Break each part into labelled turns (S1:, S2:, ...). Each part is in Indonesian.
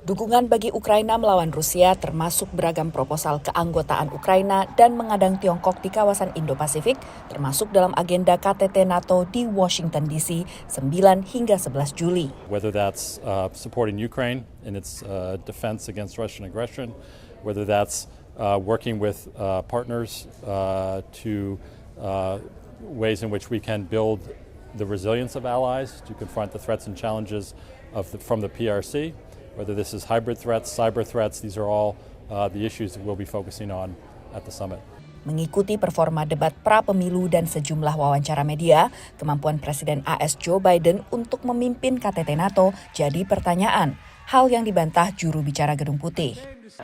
S1: Dukungan bagi Ukraina melawan Rusia termasuk beragam proposal keanggotaan Ukraina dan mengadang Tiongkok di kawasan Indo-Pasifik, termasuk dalam agenda KTT NATO di Washington DC 9 hingga 11 Juli.
S2: Whether that's supporting Ukraine in its defense against Russian aggression, whether that's working with partners to ways in which we can build the resilience of allies to confront the threats and challenges from the PRC. Whether this is hybrid threats, cyber threats, these are all the issues that we'll be focusing on at the summit.
S1: Mengikuti performa debat pra-pemilu dan sejumlah wawancara media, kemampuan Presiden AS Joe Biden untuk memimpin KTT NATO jadi pertanyaan, hal yang dibantah juru bicara Gedung Putih.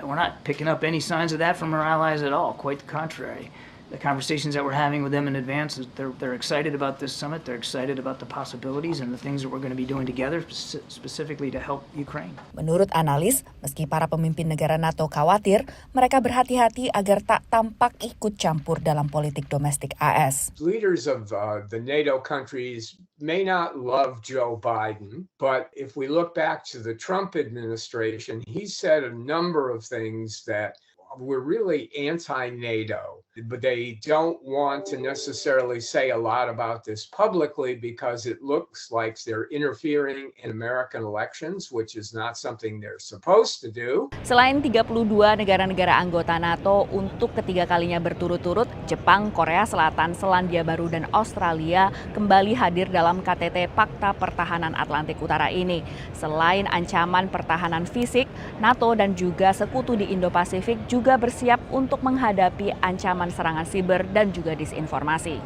S3: We're not picking up any signs of that from our allies at all, quite the contrary. The conversations that we're having with them in advance, they're excited about this summit, they're excited about the possibilities and the things that we're going to be doing together, specifically to help Ukraine.
S1: Menurut analis, meski para pemimpin negara NATO khawatir, mereka berhati-hati agar tak tampak ikut campur dalam politik domestik AS.
S4: Leaders of the NATO countries may not love Joe Biden, but if we look back to the Trump administration, he said a number of things that were really anti-NATO, but they don't want to necessarily say a lot about this publicly because it looks like they're interfering in American elections, which is not something they're supposed to do.
S1: Selain 32 negara-negara anggota NATO, untuk ketiga kalinya berturut-turut, Jepang, Korea Selatan, Selandia Baru, dan Australia kembali hadir dalam KTT Pakta Pertahanan Atlantik Utara ini. Selain ancaman pertahanan fisik, NATO dan juga sekutu di Indo-Pasifik juga bersiap untuk menghadapi ancaman serangan siber dan juga disinformasi.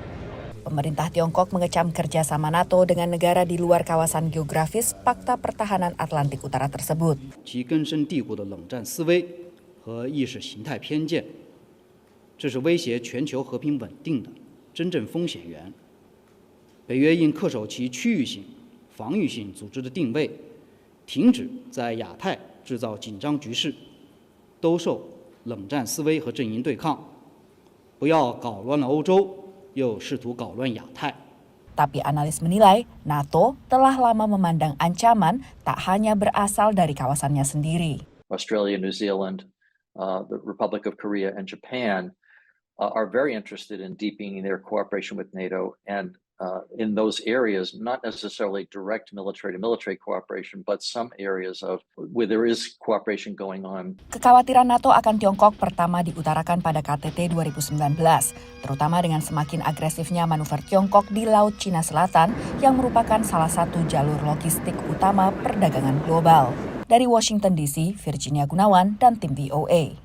S1: Pemerintah Tiongkok mengecam kerjasama NATO dengan negara di luar kawasan geografis Pakta Pertahanan Atlantik Utara tersebut.
S5: 其根深蒂固的冷战思维和意识形态偏见，这是威胁全球和平稳定的真正风险源。北约应恪守其区域性、防御性组织的定位，停止在亚太制造紧张局势，兜售冷战思维和阵营对抗，不要搞乱了欧洲，又试图搞乱亚太。
S1: Tapi analis menilai NATO telah lama memandang ancaman tak hanya berasal dari kawasannya sendiri.
S6: Australia, New Zealand, the Republic of Korea, and Japan are very interested in deepening their cooperation with NATO, and in those areas, not necessarily direct military-to-military cooperation, but some areas of where there is cooperation going on.
S1: Kekhawatiran NATO akan Tiongkok pertama diutarakan pada KTT 2019, terutama dengan semakin agresifnya manuver Tiongkok di Laut Cina Selatan yang merupakan salah satu jalur logistik utama perdagangan global. Dari Washington DC, Virginia Gunawan dan tim VOA.